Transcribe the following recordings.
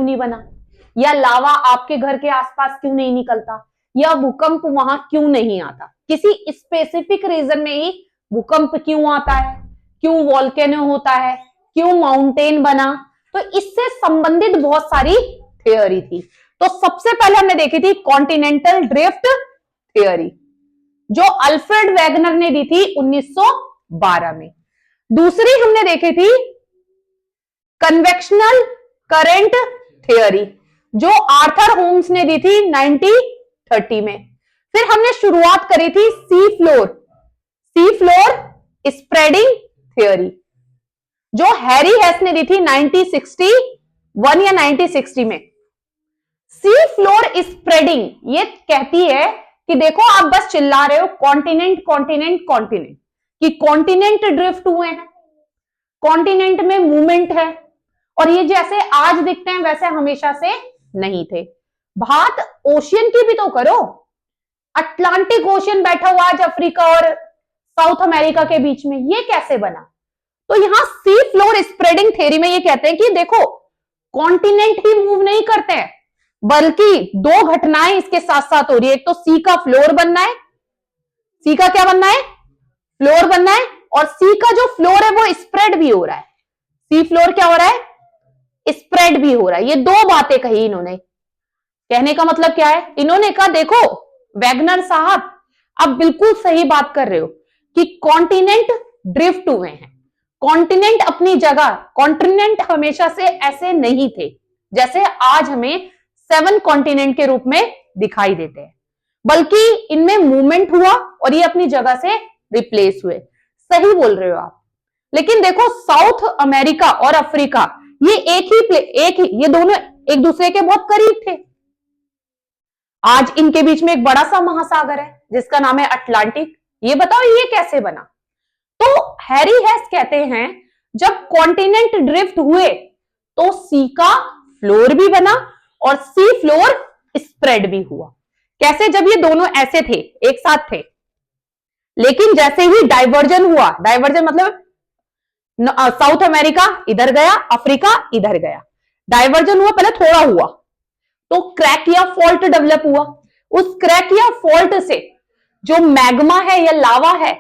नहीं बना, या लावा आपके घर के आसपास क्यों नहीं निकलता, या भूकंप वहां क्यों नहीं आता, किसी स्पेसिफिक रीजन में ही भूकंप क्यों आता है, क्यों वॉल्केनो होता है, क्यों माउंटेन बना। तो इससे संबंधित बहुत सारी थियोरी थी। तो सबसे पहले हमने देखी थी कॉन्टिनेंटल ड्रिफ्ट थियोरी, जो अल्फ्रेड वैगनर ने दी थी 1912 में। दूसरी हमने देखी थी कन्वेक्शनल करंट थियोरी, जो आर्थर होम्स ने दी थी 1930 में। फिर हमने शुरुआत करी थी सी फ्लोर स्प्रेडिंग थियोरी, जो हैरी हेस ने दी थी 1961 या 1960 में। सी फ्लोर स्प्रेडिंग ये कहती है कि देखो आप बस चिल्ला रहे हो कॉन्टिनेंट कॉन्टिनेंट कॉन्टिनेंट, कि कॉन्टिनेंट ड्रिफ्ट हुए हैं, कॉन्टिनेंट में मूवमेंट है, और ये जैसे आज दिखते हैं वैसे हमेशा से नहीं थे। बात ओशियन की भी तो करो, अटलांटिक ओशियन बैठा हुआ आज अफ्रीका और साउथ अमेरिका के बीच में, ये कैसे बना। तो यहां सी फ्लोर स्प्रेडिंग थ्योरी में ये कहते हैं कि देखो कॉन्टिनेंट ही मूव नहीं करते हैं, बल्कि दो घटनाएं इसके साथ साथ हो रही है। एक तो सी का फ्लोर बनना है, सी का क्या बनना है, फ्लोर बनना है, और सी का जो फ्लोर है वो स्प्रेड भी हो रहा है। सी फ्लोर क्या हो रहा है, स्प्रेड भी हो रहा है। ये दो बातें कही इन्होंने। कहने का मतलब क्या है, इन्होंने कहा देखो वैगनर साहब आप बिल्कुल सही बात कर रहे हो कि कॉन्टिनेंट ड्रिफ्ट हुए हैं, कॉन्टिनेंट अपनी जगह, कॉन्टिनेंट हमेशा से ऐसे नहीं थे जैसे आज हमें 7 कॉन्टिनेंट के रूप में दिखाई देते हैं, बल्कि इनमें मूवमेंट हुआ और ये अपनी जगह से रिप्लेस हुए। सही बोल रहे हो आप। लेकिन देखो साउथ अमेरिका और अफ्रीका ये एक ही ये दोनों एक दूसरे के बहुत करीब थे। आज इनके बीच में एक बड़ा सा महासागर है जिसका नाम है अटलांटिक। ये बताओ ये कैसे बना। तो हैरी हेस कहते हैं जब कॉन्टिनेंट ड्रिफ्ट हुए तो सी का फ्लोर भी बना और सी फ्लोर स्प्रेड भी हुआ। कैसे, जब ये दोनों ऐसे थे, एक साथ थे, लेकिन जैसे ही डाइवर्जन हुआ, डाइवर्जन मतलब साउथ अमेरिका इधर गया, अफ्रीका इधर गया, डाइवर्जन हुआ, पहले थोड़ा हुआ तो क्रैक या फॉल्ट डेवलप हुआ। उस क्रैक या फॉल्ट से जो मैग्मा है या लावा है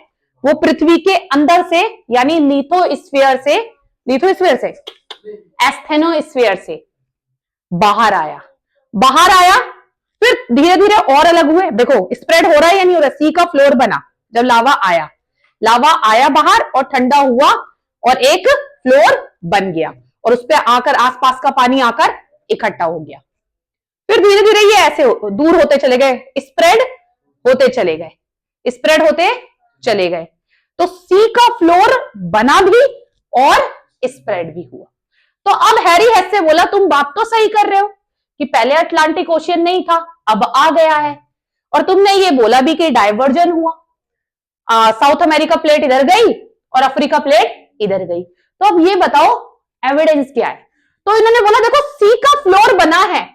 वो पृथ्वी के अंदर से यानी लिथोस्फीयर से एस्थेनोस्फीयर से बाहर आया, फिर धीरे धीरे और अलग हुए। देखो स्प्रेड हो रहा है या नहीं हो रहा। सी का फ्लोर बना जब लावा आया बाहर और ठंडा हुआ और एक फ्लोर बन गया और उस पर आकर आसपास का पानी आकर इकट्ठा हो गया। फिर धीरे धीरे ये ऐसे दूर होते चले गए, स्प्रेड होते चले गए। तो सी का फ्लोर बना भी और स्प्रेड भी हुआ। तो अब हैरी हेस से बोला तुम बात तो सही कर रहे हो कि पहले अटलांटिक ओशियन नहीं था, अब आ गया है, और तुमने ये बोला भी कि डाइवर्जन हुआ, साउथ अमेरिका प्लेट इधर गई और अफ्रीका प्लेट इधर गई। तो अब ये बताओ एविडेंस क्या है। तो इन्होंने बोला देखो सी का फ्लोर बना है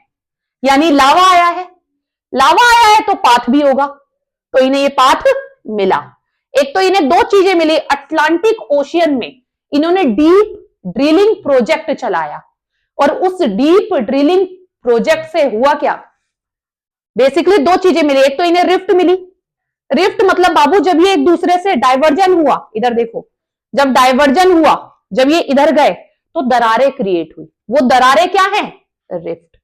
यानी लावा आया है तो पाथ भी होगा। तो इन्हें ये पाथ मिला। एक तो इन्हें दो चीजें मिली, अटलांटिक ओशियन में इन्होंने डीप ड्रिलिंग प्रोजेक्ट चलाया और उस डीप ड्रिलिंग प्रोजेक्ट से हुआ क्या, बेसिकली दो चीजें मिली। एक तो इन्हें रिफ्ट मिली। रिफ्ट मतलब बाबू जब ये एक दूसरे से डाइवर्जन हुआ, इधर देखो, जब डाइवर्जन हुआ, जब ये इधर गए तो दरारें क्रिएट हुई। वो दरारें क्या है, रिफ्ट।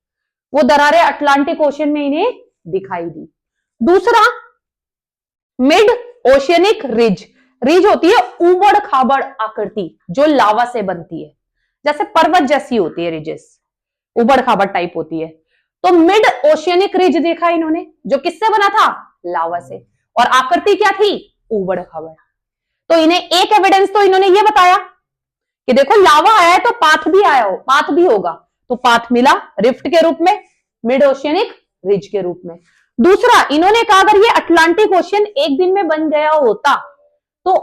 वो दरारें अटलांटिक ओशियन में इन्हें दिखाई दी। दूसरा मिड ओशियनिक रिज होती है ऊबड़ खाबड़ आकृति जो लावा से बनती है, जैसे पर्वत जैसी होती है रिजेस, ऊबड़ खाबड़ टाइप होती है। तो मिड ओशियनिक रिज देखा इन्होंने जो किससे बना था, लावा से, और आकृति क्या थी, ऊबड़ खाबड़। तो इन्हें एक एविडेंस तो इन्होंने ये बताया कि देखो लावा आया है तो पाथ भी होगा। तो पाथ मिला रिफ्ट के रूप में, मिड ओशियनिक रिज के रूप में। दूसरा इन्होंने कहा अगर ये अटलांटिक ओशियन एक दिन में बन गया होता तो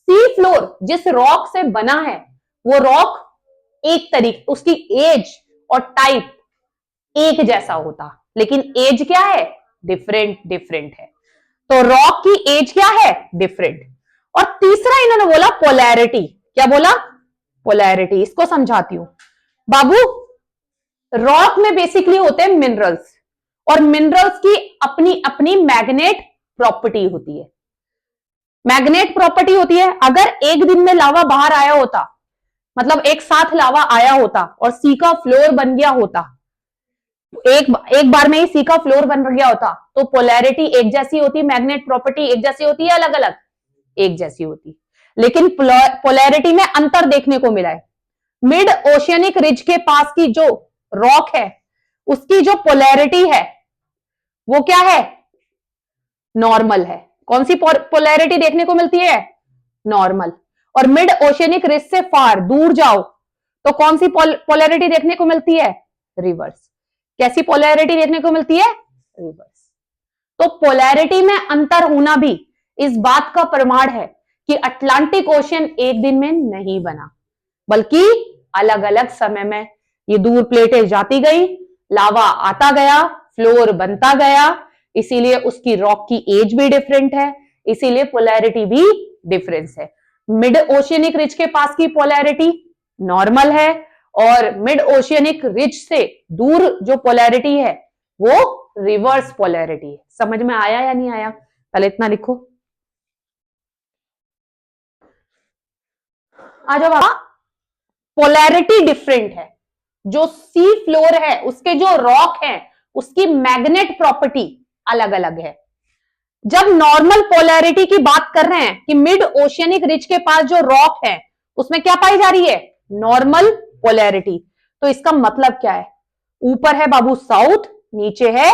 सी फ्लोर जिस रॉक से बना है वो रॉक एक तरीके, उसकी एज और टाइप एक जैसा होता, लेकिन एज क्या है, डिफरेंट है। तो रॉक की एज क्या है, डिफरेंट। और तीसरा इन्होंने बोला पोलैरिटी। क्या बोला, पोलैरिटी। इसको समझाती हूं बाबू। रॉक में बेसिकली होते हैं मिनरल्स, और मिनरल्स की अपनी अपनी मैग्नेट प्रॉपर्टी होती है। मैग्नेट प्रॉपर्टी होती है। अगर एक दिन में लावा बाहर आया होता, मतलब एक साथ लावा आया होता और सी का फ्लोर बन गया होता, एक बार में ही सी का फ्लोर बन गया होता, तो पोलैरिटी एक जैसी होती, मैग्नेट प्रॉपर्टी एक जैसी होती है, अलग अलग एक जैसी होती। लेकिन पोलैरिटी में अंतर देखने को मिला है। मिड ओशियनिक रिज के पास की जो रॉक है उसकी जो पोलैरिटी है वो क्या है? नॉर्मल है। कौन सी पोलैरिटी देखने को मिलती है? नॉर्मल। और मिड ओशियनिक रिज से फार दूर जाओ तो कौन सी पोलैरिटी देखने को मिलती है? रिवर्स। कैसी पोलैरिटी देखने को मिलती है? रिवर्स। तो पोलैरिटी में अंतर होना भी इस बात का प्रमाण है कि अटलांटिक ओशियन एक दिन में नहीं बना, बल्कि अलग अलग समय में ये दूर प्लेटें जाती गई, लावा आता गया, फ्लोर बनता गया, इसीलिए उसकी रॉक की एज भी डिफरेंट है, इसीलिए पोलैरिटी भी डिफरेंस है। मिड ओशियनिक रिज के पास की पोलैरिटी नॉर्मल है और मिड ओशियनिक रिज से दूर जो पोलैरिटी है वो रिवर्स पोलैरिटी है। समझ में आया या नहीं आया? पहले इतना लिखो। आ जाओ बाबा। पोलैरिटी डिफरेंट है। जो सी फ्लोर है उसके जो रॉक है उसकी मैग्नेट प्रॉपर्टी अलग अलग है। जब नॉर्मल पोलैरिटी की बात कर रहे हैं कि मिड ओशियनिक रिज के पास जो रॉक है उसमें क्या पाई जा रही है? Normal polarity. तो इसका मतलब क्या है? ऊपर है बाबू साउथ, नीचे है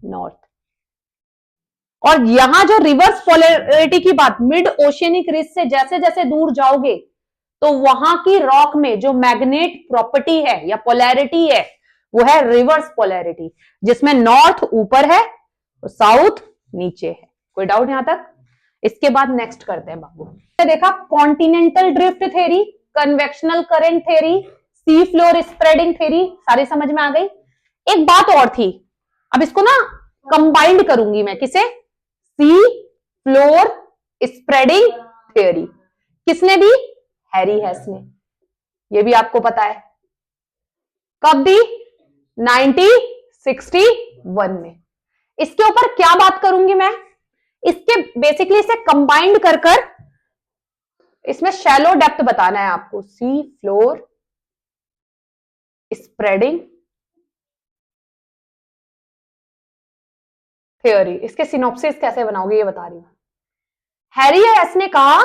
नॉर्थ। और यहां जो रिवर्स पोलैरिटी की बात, मिड ओशियनिक रिज से जैसे जैसे दूर जाओगे तो वहां की रॉक में जो मैग्नेट प्रॉपर्टी है या पोलैरिटी है वो है रिवर्स पोलैरिटी, जिसमें नॉर्थ ऊपर है और साउथ नीचे है। कोई डाउट यहां तक? इसके बाद नेक्स्ट करते हैं बाबू। देखा continental drift theory, convectional current theory, sea floor spreading theory, सारी समझ में आ गई। एक बात और थी, अब इसको ना कंबाइंड करूंगी मैं। किसे? Sea floor spreading theory. किसने दी? हैरी हेस ने। ये भी आपको पता है। कब दी? 1961 में। इसके ऊपर क्या बात करूंगी मैं? इसके बेसिकली इसे कंबाइंड कर कर इसमें शैलो डेप्थ बताना है आपको। सी फ्लोर स्प्रेडिंग थ्योरी, इसके सिनॉप्सिस कैसे बनाओगे ये बता रही हूं। हैरी हेस ने कहा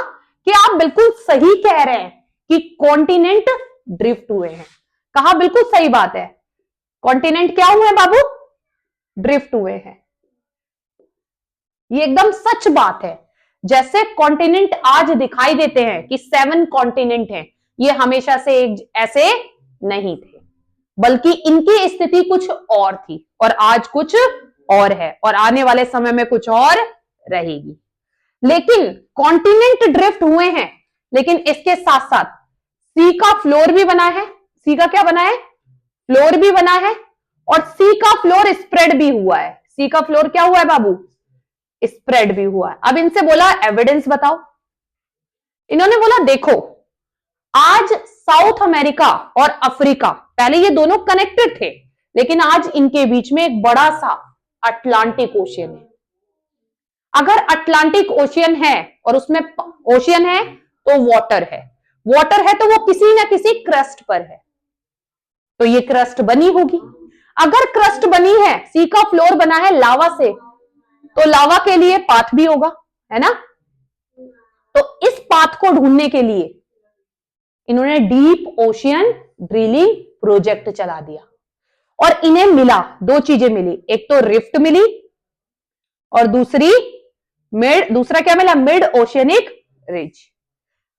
कि आप बिल्कुल सही कह रहे हैं कि कॉन्टिनेंट ड्रिफ्ट हुए हैं। कहा बिल्कुल सही बात है। कॉन्टिनेंट क्या हुए हैं बाबू? ड्रिफ्ट हुए हैं। ये एकदम सच बात है। जैसे कॉन्टिनेंट आज दिखाई देते हैं कि 7 कॉन्टिनेंट हैं, ये हमेशा से ऐसे नहीं थे, बल्कि इनकी स्थिति कुछ और थी और आज कुछ और है और आने वाले समय में कुछ और रहेगी। लेकिन कॉन्टिनेंट ड्रिफ्ट हुए हैं, लेकिन इसके साथ साथ सी का फ्लोर भी बना है। सी का क्या बना है? फ्लोर भी बना है। और सी का फ्लोर स्प्रेड भी हुआ है। सी का फ्लोर क्या हुआ है बाबू? स्प्रेड भी हुआ है। अब इनसे बोला एविडेंस बताओ। इन्होंने बोला देखो, आज साउथ अमेरिका और अफ्रीका, पहले ये दोनों कनेक्टेड थे, लेकिन आज इनके बीच में एक बड़ा सा अटलांटिक ओशियन है। अगर अटलांटिक ओशियन है और उसमें ओशियन है तो वाटर है। वाटर है तो वो किसी ना किसी क्रस्ट पर है, तो ये क्रस्ट बनी होगी। अगर क्रस्ट बनी है, सी का फ्लोर बना है लावा से, तो लावा के लिए पाथ भी होगा, है ना? तो इस पाथ को ढूंढने के लिए इन्होंने डीप ओशियन ड्रिलिंग प्रोजेक्ट चला दिया और इन्हें मिला, 2 चीजें मिली। एक तो रिफ्ट मिली और दूसरा क्या मिला? Mid oceanic ridge.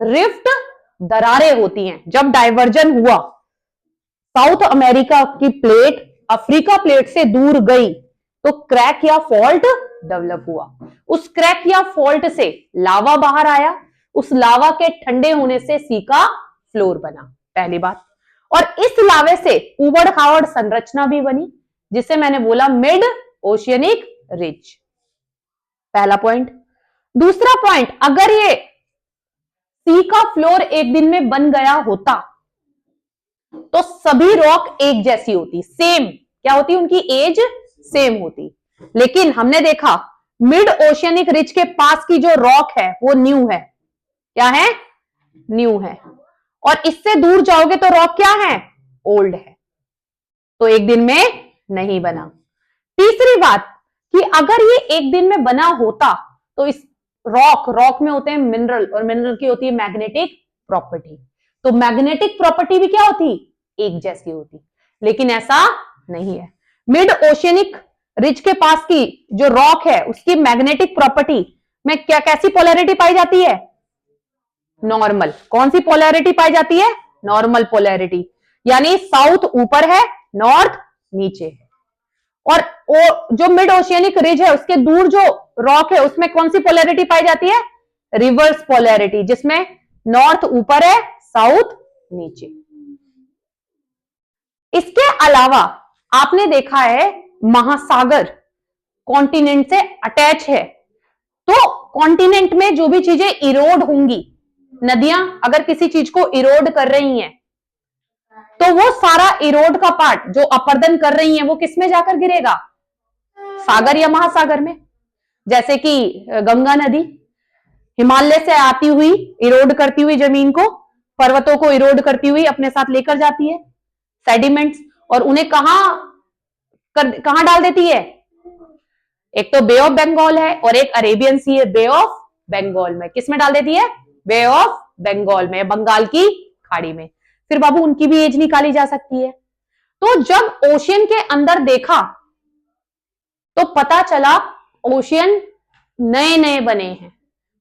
रिफ्ट दरारें होती हैं। जब डाइवर्जन हुआ, साउथ अमेरिका की प्लेट अफ्रीका प्लेट से दूर गई तो क्रैक या फॉल्ट डेवलप हुआ। उस क्रैक या फॉल्ट से लावा बाहर आया। उस लावा के ठंडे होने से सी का फ्लोर बना, पहली बात। और इस लावे से उबड़ खाबड़ संरचना भी बनी, जिसे मैंने बोला मिड ओशियनिक रिज। पहला पॉइंट। दूसरा पॉइंट, अगर ये सी का फ्लोर एक दिन में बन गया होता तो सभी रॉक एक जैसी होती, सेम, क्या होती, उनकी एज सेम होती। लेकिन हमने देखा मिड ओशियनिक रिज के पास की जो रॉक है वो न्यू है, क्या है, न्यू है। और इससे दूर जाओगे तो रॉक क्या है, ओल्ड है। तो एक दिन में नहीं बना। तीसरी बात कि अगर ये एक दिन में बना होता तो इस रॉक में होते हैं मिनरल, और मिनरल की होती है मैग्नेटिक प्रॉपर्टी। तो मैग्नेटिक प्रॉपर्टी भी क्या होती, एक जैसी होती। लेकिन ऐसा नहीं है। मिड ओशियनिक रिज के पास की जो रॉक है उसकी मैग्नेटिक प्रॉपर्टी में क्या, कैसी पोलैरिटी पाई जाती है, नॉर्मल। कौन सी पोलैरिटी पाई जाती है, नॉर्मल पोलैरिटी। यानी साउथ ऊपर है, नॉर्थ नीचे है। और जो मिड ओशियनिक रिज है उसके दूर जो रॉक है उसमें कौन सी पोलैरिटी पाई जाती है, रिवर्स पोलैरिटी, जिसमें नॉर्थ ऊपर है, साउथ नीचे। इसके अलावा आपने देखा है महासागर कॉन्टिनेंट से अटैच है, तो कॉन्टिनेंट में जो भी चीजें इरोड होंगी, नदियां अगर किसी चीज को इरोड कर रही हैं तो वो सारा इरोड का पार्ट जो अपर्दन कर रही है वो किसमें जाकर गिरेगा, सागर या महासागर में। जैसे कि गंगा नदी हिमालय से आती हुई इरोड करती हुई जमीन को, पर्वतों को इरोड करती हुई अपने साथ लेकर जाती है सेडिमेंट्स, और उन्हें कहां डाल देती है, एक तो बे ऑफ बंगाल है और एक अरेबियन सी है, बे ऑफ बंगाल में। किसमें डाल देती है, बे ऑफ बंगाल में, बंगाल की खाड़ी में। फिर बाबू उनकी भी एज निकाली जा सकती है। तो जब ओशियन के अंदर देखा तो पता चला ओशियन नए नए बने हैं,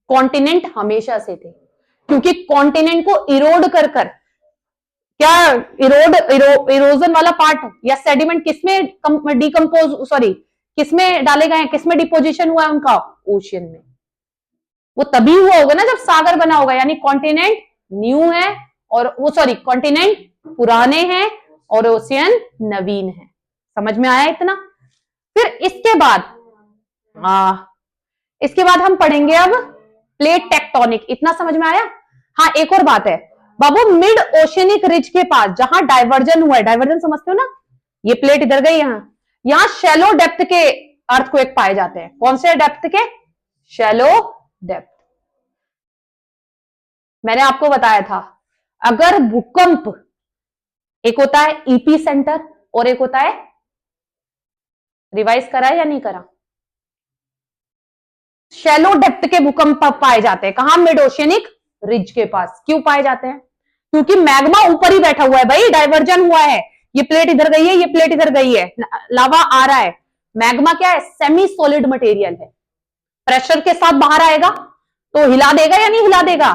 कॉन्टिनेंट हमेशा से थे। क्योंकि कॉन्टिनेंट को इरोड कर क्या, इरोजन वाला पार्ट या सेडिमेंट किसमें डिकम्पोज, सॉरी किसमें डाले गए हैं, किसमें डिपोजिशन हुआ है उनका, ओशियन में। वो तभी हुआ होगा ना जब सागर बना होगा। यानी कॉन्टिनेंट न्यू है और वो, सॉरी कॉन्टिनेंट पुराने हैं और ओशियन नवीन है। समझ में आया इतना। फिर इसके बाद हम पढ़ेंगे अब प्लेट टेक्टोनिक। इतना समझ में आया। हाँ, एक और बात है बाबू, मिड ओशियनिक रिज के पास जहां डाइवर्जन हुआ है, डाइवर्जन समझते हो ना, ये प्लेट इधर गई, यहां शैलो डेप्थ के अर्थक्वेक पाए जाते हैं। कौन से डेप्थ के, शैलो डेप्थ। मैंने आपको बताया था अगर भूकंप, एक होता है ईपी सेंटर और एक होता है, रिवाइज करा या नहीं करा, शैलो डेप्थ के भूकंप पाए जाते हैं कहां, मिड ओशियनिक रिज के पास। क्यों पाए जाते हैं, क्योंकि मैग्मा ऊपर ही बैठा हुआ है भाई, डाइवर्जन हुआ है, ये प्लेट इधर गई है, ये प्लेट इधर गई है, लावा आ रहा है। मैग्मा क्या है, सेमी सॉलिड मटेरियल है, प्रेशर के साथ बाहर आएगा तो हिला देगा या नहीं हिला देगा।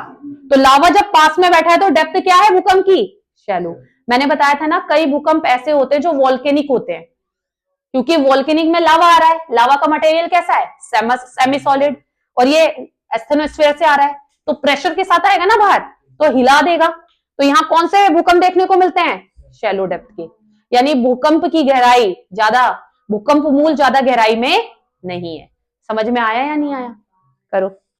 तो लावा जब पास में बैठा है तो डेप्थ क्या है भूकंप की, शैलो। मैंने बताया था ना कई भूकंप ऐसे होते हैं जो वोल्केनिक होते हैं, क्योंकि वोल्केनिक में लावा आ रहा है, लावा का मटेरियल कैसा है, सेमी सॉलिड, और ये एस्थेनोस्फीयर से आ रहा है, तो प्रेशर के साथ आएगा ना बाहर तो हिला देगा। तो यहां कौन से भूकंप देखने को मिलते हैं, शैलो डेप्थ के। यानी भूकंप की गहराई ज्यादा, भूकंप मूल ज्यादा गहराई में नहीं है। समझ में आया या नहीं आया, करो।